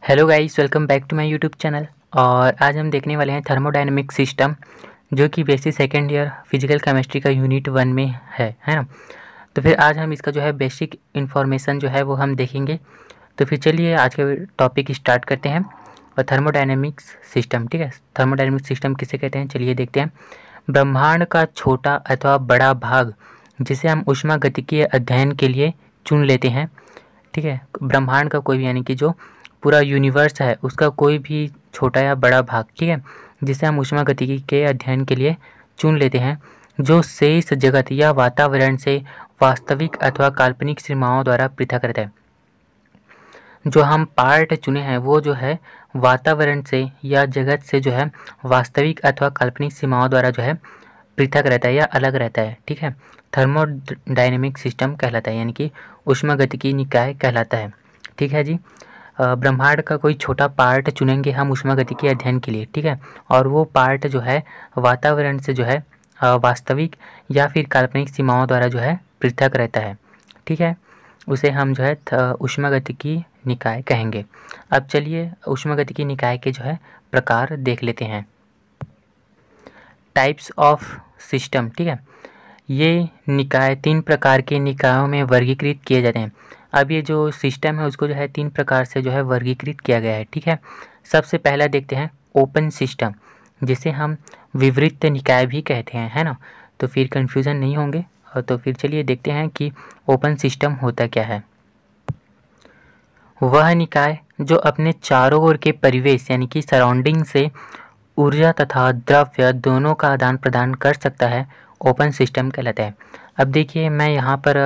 Hello guys, welcome back to my YouTube channel. और आज हम देखने वाले हैं थर्मोडायनेमिक सिस्टम, जो कि basic second year physical chemistry का यूनिट 1 में है ना। तो फिर आज हम इसका जो है बेसिक इन्फॉर्मेशन जो है वो हम देखेंगे। तो फिर चलिए आज के टॉपिक स्टार्ट करते हैं। और थर्मोडायनेमिक्स सिस्टम, ठीक है, थर्मोडायनेमिक सिस्टम किसे कहते हैं चलिए देखते हैं। ब्रह्मांड का छोटा अथवा बड़ा भाग जिसे हम ऊष्मागतिकीय अध्ययन के लिए चुन लेते हैं, ठीक है। ब्रह्मांड का कोई भी, यानी कि जो पूरा यूनिवर्स है उसका कोई भी छोटा या बड़ा भाग, ठीक है, जिसे हम ऊष्मागतिकी के अध्ययन के लिए चुन लेते हैं, जो शेष जगत या वातावरण से वास्तविक अथवा काल्पनिक सीमाओं द्वारा पृथक रहता है। जो हम पार्ट चुने हैं वो जो है वातावरण से या जगत से जो है वास्तविक अथवा काल्पनिक सीमाओं द्वारा जो है पृथक रहता है या अलग रहता है, ठीक है। थर्मोडायनेमिक सिस्टम कहलाता है, यानी कि ऊष्मागतिकी निकाय कहलाता है, ठीक है जी। ब्रह्मांड का कोई छोटा पार्ट चुनेंगे हम ऊष्मागतिकी अध्ययन के लिए, ठीक है, और वो पार्ट जो है वातावरण से जो है वास्तविक या फिर काल्पनिक सीमाओं द्वारा जो है पृथक रहता है, ठीक है। उसे हम जो है ऊष्मागतिकी निकाय कहेंगे। अब चलिए ऊष्मागतिकी निकाय के जो है प्रकार देख लेते हैं। टाइप्स ऑफ सिस्टम, ठीक है। ये निकाय 3 प्रकार के निकायों में वर्गीकृत किए जाते हैं। अब ये जो सिस्टम है उसको जो है 3 प्रकार से जो है वर्गीकृत किया गया है, ठीक है। सबसे पहला देखते हैं ओपन सिस्टम, जिसे हम विवृत निकाय भी कहते हैं, है ना। तो फिर कन्फ्यूज़न नहीं होंगे। तो फिर चलिए देखते हैं कि ओपन सिस्टम होता क्या है। वह निकाय जो अपने चारों ओर के परिवेश यानी कि सराउंडिंग से ऊर्जा तथा द्रव्य दोनों का आदान प्रदान कर सकता है, ओपन सिस्टम कहलाता है। अब देखिए मैं यहाँ पर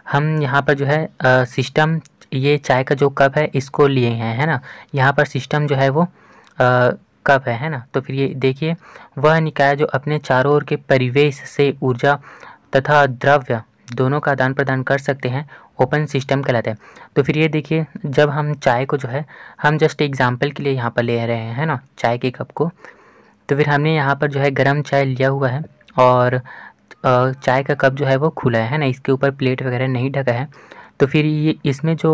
हम यहाँ पर जो है सिस्टम, ये चाय का जो कप है इसको लिए हैं, है ना। यहाँ पर सिस्टम जो है वो कप है ना। तो फिर ये देखिए, वह निकाय जो अपने चारों ओर के परिवेश से ऊर्जा तथा द्रव्य दोनों का आदान प्रदान कर सकते हैं, ओपन सिस्टम कहलाता है। तो फिर ये देखिए, जब हम चाय को जो है हम जस्ट एग्जाम्पल के लिए यहाँ पर ले रहे हैं, है ना, चाय के कप को। तो फिर हमने यहाँ पर जो है गर्म चाय लिया हुआ है और चाय का कप जो है वो खुला है ना, इसके ऊपर प्लेट वगैरह नहीं ढका है। तो फिर ये इसमें जो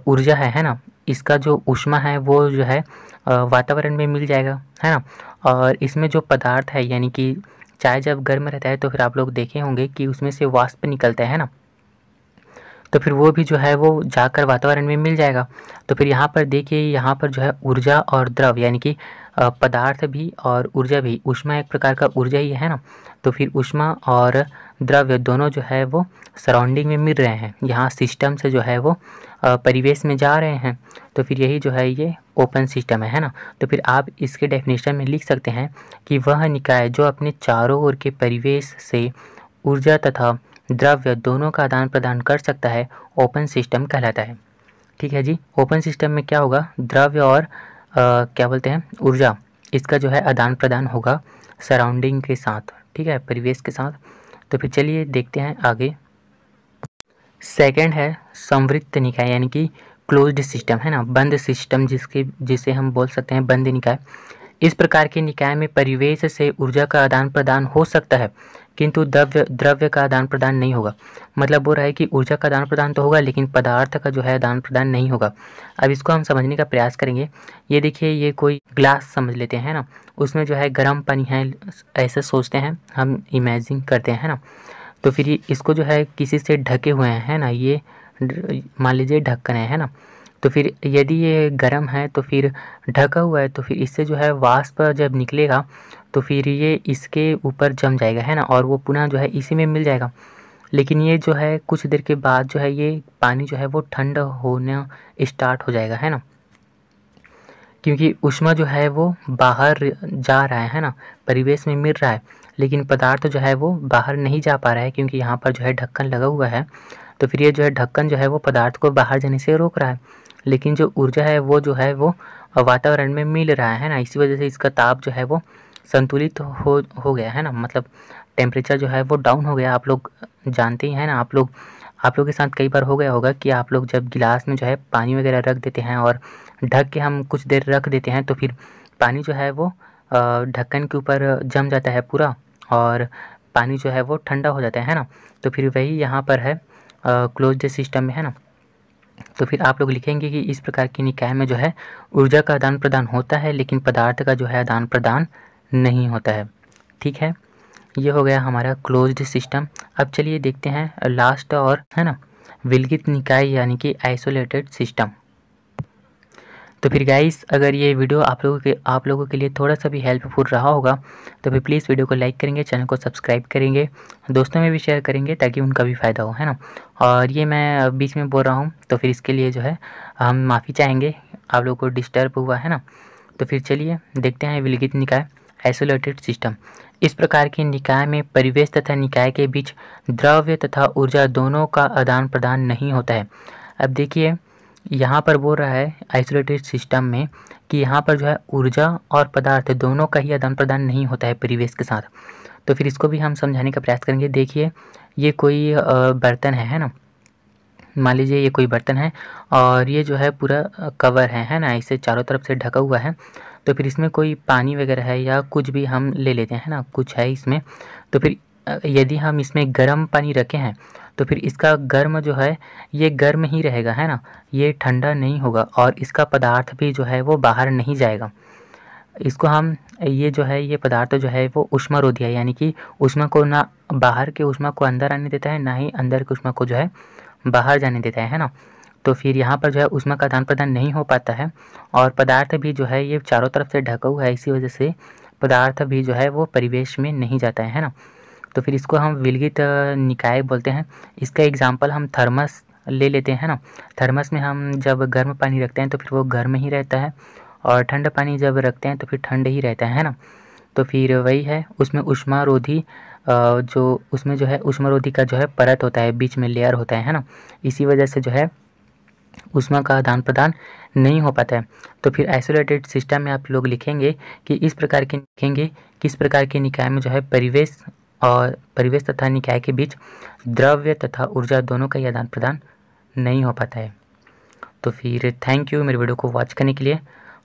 ऊर्जा है ना, इसका जो ऊष्मा है वो जो है वातावरण में मिल जाएगा, है ना। और इसमें जो पदार्थ है, यानी कि चाय जब गर्म रहता है तो फिर आप लोग देखे होंगे कि उसमें से वाष्प निकलता है ना। तो फिर वो भी जो है वो जाकर वातावरण में मिल जाएगा। तो फिर यहाँ पर देखिए, यहाँ पर जो है ऊर्जा और द्रव, यानी कि पदार्थ भी और ऊर्जा भी, ऊष्मा एक प्रकार का ऊर्जा ही है ना। तो फिर ऊष्मा और द्रव्य दोनों जो है वो सराउंडिंग में मिल रहे हैं, यहाँ सिस्टम से जो है वो परिवेश में जा रहे हैं। तो फिर यही जो है ये ओपन सिस्टम है ना। तो फिर आप इसके डेफिनेशन में लिख सकते हैं कि वह निकाय जो अपने चारों ओर के परिवेश से ऊर्जा तथा द्रव्य दोनों का आदान प्रदान कर सकता है, ओपन सिस्टम कहलाता है, ठीक है जी। ओपन सिस्टम में क्या होगा, द्रव्य और क्या बोलते हैं ऊर्जा, इसका जो है आदान प्रदान होगा सराउंडिंग के साथ, ठीक है, परिवेश के साथ। तो फिर चलिए देखते हैं आगे। सेकंड है संवृत्त निकाय, यानी कि क्लोज्ड सिस्टम, है ना, बंद सिस्टम, जिसे हम बोल सकते हैं बंद निकाय। इस प्रकार के निकाय में परिवेश से ऊर्जा का आदान प्रदान हो सकता है, किंतु द्रव्य का आदान प्रदान नहीं होगा। मतलब वो रहा है कि ऊर्जा का आदान प्रदान तो होगा लेकिन पदार्थ का जो है आदान प्रदान नहीं होगा। अब इसको हम समझने का प्रयास करेंगे। ये देखिए, ये कोई ग्लास समझ लेते हैं ना, उसमें जो है गर्म पानी है, ऐसे सोचते हैं हम, इमेजिन करते हैं ना। तो फिर इसको जो है किसी से ढके हुए हैं, है ना, ये मान लीजिए ढक्कन है ना। तो फिर यदि ये गर्म है तो फिर ढका हुआ है, तो फिर इससे जो है वाष्प जब निकलेगा तो फिर ये इसके ऊपर जम जाएगा, है ना, और वो पुनः जो है इसी में मिल जाएगा। लेकिन ये जो है कुछ देर के बाद जो है ये पानी जो है वो ठंडा होना स्टार्ट हो जाएगा, है ना, क्योंकि ऊष्मा जो है वो बाहर जा रहा है ना, परिवेश में मिल रहा है, लेकिन पदार्थ जो है वो बाहर नहीं जा पा रहा है क्योंकि यहाँ पर जो है ढक्कन लगा हुआ है। तो फिर ये जो है ढक्कन जो है वो पदार्थ को बाहर जाने से रोक रहा है, लेकिन जो ऊर्जा है वो जो है वो वातावरण में मिल रहा है ना। इसी वजह से इसका ताप जो है वो संतुलित हो गया, है ना, मतलब टेम्परेचर जो है वो डाउन हो गया। आप लोग जानते ही हैं ना, आप लोग के साथ कई बार हो गया होगा कि आप लोग जब गिलास में जो है पानी वगैरह रख देते हैं और ढक के हम कुछ देर रख देते हैं, तो फिर पानी जो है वो ढक्कन के ऊपर जम जाता है पूरा, और पानी जो है वो ठंडा हो जाता है ना। तो फिर वही यहाँ पर है क्लोज्ड सिस्टम में, है ना। तो फिर आप लोग लिखेंगे कि इस प्रकार की निकाय में जो है ऊर्जा का आदान प्रदान होता है, लेकिन पदार्थ का जो है आदान प्रदान नहीं होता है। ठीक है, ये हो गया हमारा क्लोज्ड सिस्टम। अब चलिए देखते हैं लास्ट और है ना विलगित निकाय यानी कि आइसोलेटेड सिस्टम। तो फिर गाइस, अगर ये वीडियो आप लोगों के लिए थोड़ा सा भी हेल्पफुल रहा होगा तो फिर प्लीज़ वीडियो को लाइक करेंगे, चैनल को सब्सक्राइब करेंगे, दोस्तों में भी शेयर करेंगे ताकि उनका भी फ़ायदा हो, है ना। और ये मैं बीच में बोल रहा हूँ तो फिर इसके लिए जो है हम माफ़ी चाहेंगे, आप लोगों को डिस्टर्ब हुआ है ना। तो फिर चलिए देखते हैं विलगित निकाय आइसोलेटेड सिस्टम। इस प्रकार की निकाय में परिवेश तथा निकाय के बीच द्रव्य तथा ऊर्जा दोनों का आदान प्रदान नहीं होता है। अब देखिए यहाँ पर बोल रहा है आइसोलेटेड सिस्टम में कि यहाँ पर जो है ऊर्जा और पदार्थ दोनों का ही आदान प्रदान नहीं होता है परिवेश के साथ। तो फिर इसको भी हम समझाने का प्रयास करेंगे। देखिए ये कोई बर्तन है ना, मान लीजिए ये कोई बर्तन है और ये जो है पूरा कवर है ना, इसे चारों तरफ से ढका हुआ है। तो फिर इसमें कोई पानी वगैरह है या कुछ भी हम ले लेते हैं ना, कुछ है इसमें। तो फिर यदि हम इसमें गर्म पानी रखे हैं तो फिर इसका गर्म जो है ये गर्म ही रहेगा, है ना, ये ठंडा नहीं होगा और इसका पदार्थ भी जो है वो बाहर नहीं जाएगा। इसको हम ये जो है ये पदार्थ जो है वो ऊष्मारोधी है, यानी कि ऊष्मा को ना बाहर के ऊष्मा को अंदर आने देता है, ना ही अंदर के ऊष्मा को जो है बाहर जाने देता है ना। तो फिर यहाँ पर जो है ऊष्मा का आदान प्रदान नहीं हो पाता है और पदार्थ भी जो है ये चारों तरफ से ढका हुआ है, इसी वजह से पदार्थ भी जो है वो परिवेश में नहीं जाता है ना। तो फिर इसको हम विलगित निकाय बोलते हैं। इसका एग्जाम्पल हम थर्मस ले लेते हैं ना। थर्मस में हम जब गर्म पानी रखते हैं तो फिर वो गर्म ही रहता है और ठंडा पानी जब रखते हैं तो फिर ठंड ही रहता है ना। तो फिर वही है, उसमें ऊष्मारोधी जो उसमें जो है ऊष्मारोधी का जो है परत होता है, बीच में लेयर होता है ना, इसी वजह से जो है ऊष्मा का आदान प्रदान नहीं हो पाता है। तो फिर आइसोलेटेड सिस्टम में आप लोग लिखेंगे कि इस प्रकार के लिखेंगे किस प्रकार के निकाय में जो है परिवेश तथा निकाय के बीच द्रव्य तथा ऊर्जा दोनों का ही आदान प्रदान नहीं हो पाता है। तो फिर थैंक यू मेरे वीडियो को वॉच करने के लिए।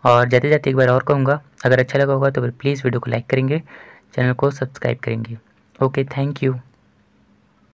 और जाते जाते एक बार और कहूँगा, अगर अच्छा लगा होगा तो फिर प्लीज़ वीडियो को लाइक करेंगे, चैनल को सब्सक्राइब करेंगे। Okay, thank you.